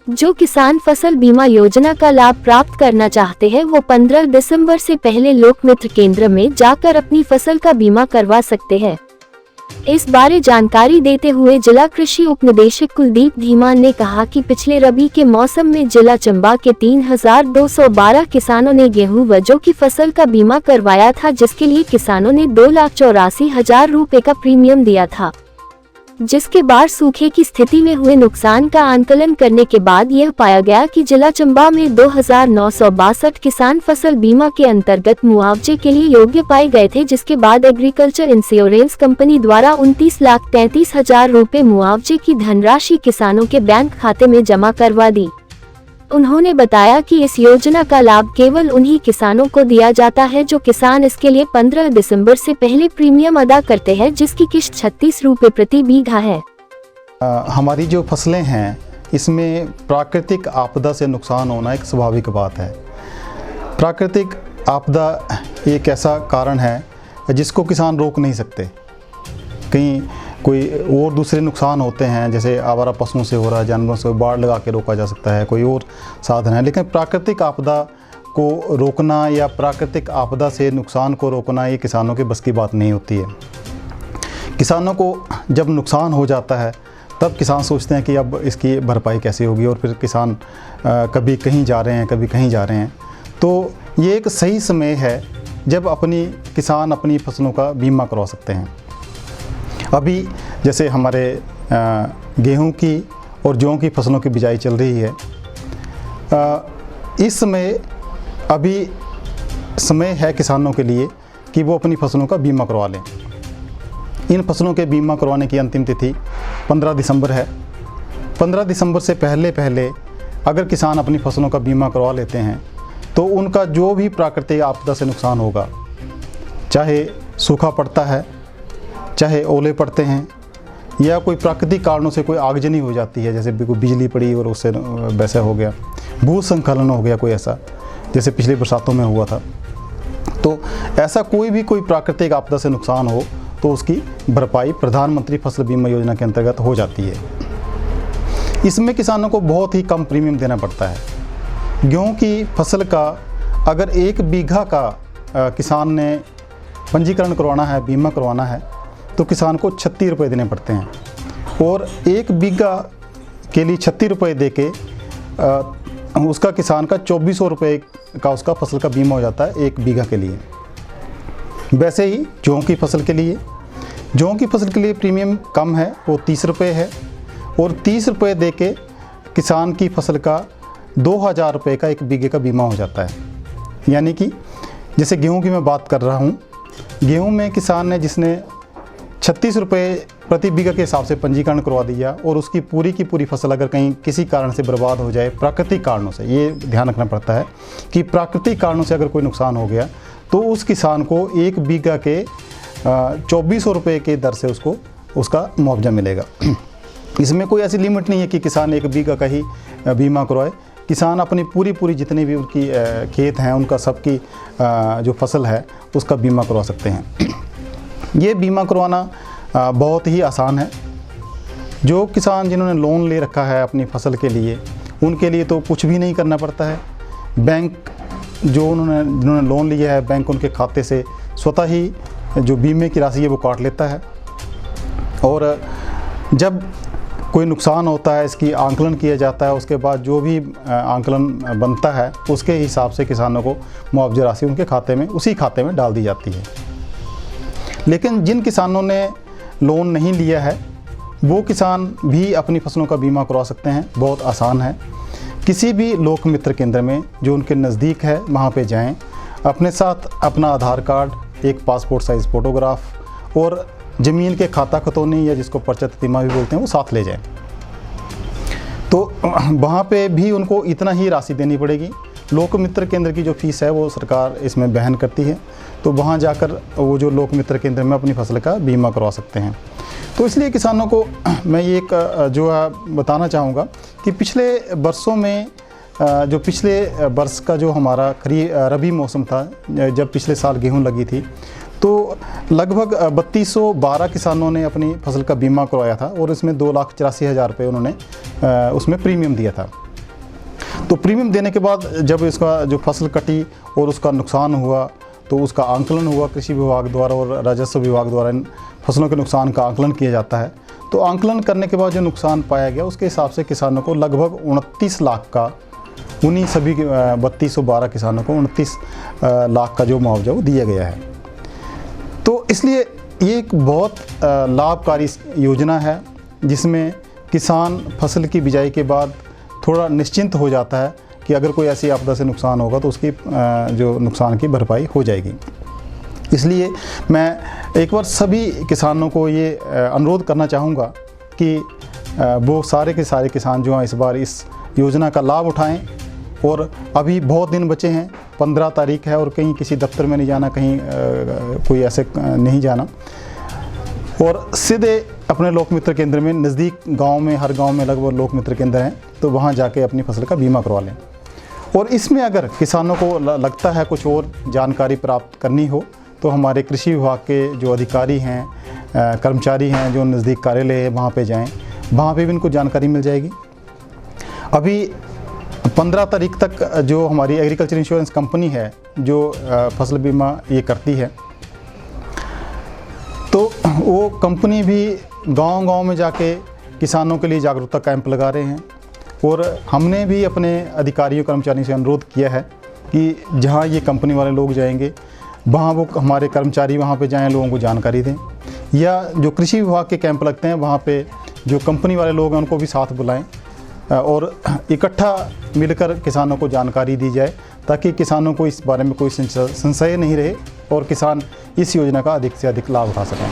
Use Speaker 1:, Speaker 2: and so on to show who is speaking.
Speaker 1: जो किसान फसल बीमा योजना का लाभ प्राप्त करना चाहते हैं वो 15 दिसंबर से पहले लोक मित्र केंद्र में जाकर अपनी फसल का बीमा करवा सकते हैं। इस बारे जानकारी देते हुए जिला कृषि उप निदेशक कुलदीप धीमान ने कहा कि पिछले रबी के मौसम में जिला चंबा के 3212 किसानों ने गेहूं व जौ की फसल का बीमा करवाया था, जिसके लिए किसानों ने 2,84,000 रुपए का प्रीमियम दिया था, जिसके बाद सूखे की स्थिति में हुए नुकसान का आंकलन करने के बाद यह पाया गया कि जिला चंबा में 2,962 किसान फसल बीमा के अंतर्गत मुआवजे के लिए योग्य पाए गए थे, जिसके बाद एग्रीकल्चर इंश्योरेंस कंपनी द्वारा 29,33,000 रुपए मुआवजे की धनराशि किसानों के बैंक खाते में जमा करवा दी। उन्होंने बताया कि इस योजना का लाभ केवल उन्हीं किसानों को दिया जाता है जो किसान इसके लिए 15 दिसंबर से पहले प्रीमियम अदा करते हैं, जिसकी किस्त 36 रुपए प्रति बीघा है।
Speaker 2: हमारी जो फसलें हैं इसमें प्राकृतिक आपदा से नुकसान होना एक स्वाभाविक बात है। प्राकृतिक आपदा एक ऐसा कारण है जिसको किसान रोक नहीं सकते। कहीं कोई और दूसरे नुकसान होते हैं, जैसे आवारा पशुओं से हो रहा है, जानवरों से बाढ़ लगा के रोका जा सकता है, कोई और साधन है, लेकिन प्राकृतिक आपदा को रोकना या प्राकृतिक आपदा से नुकसान को रोकना ये किसानों के बस की बात नहीं होती है। किसानों को जब नुकसान हो जाता है तब किसान सोचते हैं कि अब इसकी भरपाई कैसे होगी, और फिर किसान कभी कहीं जा रहे हैं, कभी कहीं जा रहे हैं। तो ये एक सही समय है जब किसान अपनी फसलों का बीमा करवा सकते हैं। अभी जैसे हमारे गेहूं की और जौ की फसलों की बिजाई चल रही है, इस समय अभी समय है किसानों के लिए कि वो अपनी फसलों का बीमा करवा लें। इन फसलों के बीमा करवाने की अंतिम तिथि 15 दिसंबर है। 15 दिसंबर से पहले अगर किसान अपनी फसलों का बीमा करवा लेते हैं तो उनका जो भी प्राकृतिक आपदा से नुकसान होगा, चाहे सूखा पड़ता है, चाहे ओले पड़ते हैं, या कोई प्राकृतिक कारणों से कोई आगजनी हो जाती है, जैसे कोई बिजली पड़ी और उससे वैसा हो गया, भूस्खलन हो गया कोई ऐसा, जैसे पिछली बरसातों में हुआ था, तो ऐसा कोई प्राकृतिक आपदा से नुकसान हो तो उसकी भरपाई प्रधानमंत्री फसल बीमा योजना के अंतर्गत हो जाती है। इसमें किसानों को बहुत ही कम प्रीमियम देना पड़ता है। गेहूँ की फसल का अगर 1 बीघा का किसान ने पंजीकरण करवाना है, बीमा करवाना है, तो किसान को 36 रुपये देने पड़ते हैं, और 1 बीघा के लिए 36 रुपये दे के उसका किसान का 2400 रुपये का उसका फसल का बीमा हो जाता है 1 बीघा के लिए। वैसे ही जौ की फसल के लिए प्रीमियम कम है, वो 30 रुपये है, और 30 रुपये दे के किसान की फसल का 2000 रुपये का 1 बीघे का बीमा हो जाता है। यानी कि जैसे गेहूं की मैं बात कर रहा हूं, गेहूं में किसान ने जिसने 36 रुपये प्रति बीघा के हिसाब से पंजीकरण करवा दिया और उसकी पूरी की पूरी फसल अगर कहीं किसी कारण से बर्बाद हो जाए, प्राकृतिक कारणों से, ये ध्यान रखना पड़ता है कि प्राकृतिक कारणों से अगर कोई नुकसान हो गया तो उस किसान को 1 बीघा के 2400 रुपये के दर से उसको उसका मुआवजा मिलेगा। इसमें कोई ऐसी लिमिट नहीं है कि किसान 1 बीघा का ही बीमा करवाए। किसान अपनी पूरी जितनी भी उनकी खेत हैं उनका सबकी जो फसल है उसका बीमा करवा सकते हैं। ये बीमा करवाना बहुत ही आसान है। जो किसान जिन्होंने लोन ले रखा है अपनी फसल के लिए, उनके लिए तो कुछ भी नहीं करना पड़ता है। बैंक जिन्होंने लोन लिया है, बैंक उनके खाते से स्वतः ही जो बीमे की राशि है वो काट लेता है, और जब कोई नुकसान होता है इसकी आंकलन किया जाता है, उसके बाद जो भी आंकलन बनता है उसके हिसाब से किसानों को मुआवजा राशि उनके खाते में, उसी खाते में डाल दी जाती है। लेकिन जिन किसानों ने लोन नहीं लिया है वो किसान भी अपनी फसलों का बीमा करवा सकते हैं। बहुत आसान है। किसी भी लोक मित्र केंद्र में जो उनके नज़दीक है वहाँ पे जाएं, अपने साथ अपना आधार कार्ड, एक पासपोर्ट साइज़ फ़ोटोग्राफ और ज़मीन के खाता खतौनी या जिसको पर्चा ततीमा भी बोलते हैं वो साथ ले जाएं। तो वहाँ पे भी उनको इतना ही राशि देनी पड़ेगी। लोक मित्र केंद्र की जो फ़ीस है वो सरकार इसमें वहन करती है, तो वहाँ जाकर वो जो लोक मित्र केंद्र में अपनी फसल का बीमा करवा सकते हैं। तो इसलिए किसानों को मैं ये एक जो है बताना चाहूँगा कि पिछले वर्षों में जो पिछले वर्ष का जो हमारा रबी मौसम था, जब पिछले साल गेहूँ लगी थी, तो लगभग 3212 किसानों ने अपनी फसल का बीमा करवाया था और इसमें 2,84,000 रुपये उन्होंने उसमें प्रीमियम दिया था। तो प्रीमियम देने के बाद जब इसका जो फसल कटी और उसका नुकसान हुआ तो उसका आंकलन हुआ कृषि विभाग द्वारा और राजस्व विभाग द्वारा इन फसलों के नुकसान का आंकलन किया जाता है। तो आंकलन करने के बाद जो नुकसान पाया गया उसके हिसाब से किसानों को लगभग 29 लाख का, उन्हीं सभी 3212 किसानों को 29 लाख का जो मुआवजा वो दिया गया है। तो इसलिए ये एक बहुत लाभकारी योजना है जिसमें किसान फसल की बिजाई के बाद थोड़ा निश्चिंत हो जाता है कि अगर कोई ऐसी आपदा से नुकसान होगा तो उसकी जो नुकसान की भरपाई हो जाएगी। इसलिए मैं एक बार सभी किसानों को ये अनुरोध करना चाहूँगा कि वो सारे के सारे किसान जो हैं इस बार इस योजना का लाभ उठाएं। और अभी बहुत दिन बचे हैं, 15 तारीख है और कहीं किसी दफ्तर में नहीं जाना, कहीं कोई ऐसे नहीं जाना, और सीधे अपने लोकमित्र केंद्र में, नज़दीक गांव में, हर गांव में लगभग लोकमित्र केंद्र हैं, तो वहां जाके अपनी फसल का बीमा करवा लें। और इसमें अगर किसानों को लगता है कुछ और जानकारी प्राप्त करनी हो तो हमारे कृषि विभाग के जो अधिकारी हैं, कर्मचारी हैं, जो नज़दीक कार्यालय है वहाँ पे जाएं, वहाँ पे भी इनको जानकारी मिल जाएगी। अभी 15 तारीख तक जो हमारी एग्रीकल्चर इंश्योरेंस कंपनी है जो फसल बीमा ये करती है, तो वो कंपनी भी गांव-गांव में जाके किसानों के लिए जागरूकता कैंप लगा रहे हैं। और हमने भी अपने अधिकारियों कर्मचारियों से अनुरोध किया है कि जहां ये कंपनी वाले लोग जाएंगे वहां वो हमारे कर्मचारी वहां पे जाएं, लोगों को जानकारी दें, या जो कृषि विभाग के कैंप लगते हैं वहां पे जो कंपनी वाले लोग हैं उनको भी साथ बुलाएं और इकट्ठा मिलकर किसानों को जानकारी दी जाए ताकि किसानों को इस बारे में कोई संशय नहीं रहे और किसान इस योजना का अधिक से अधिक लाभ उठा सकें।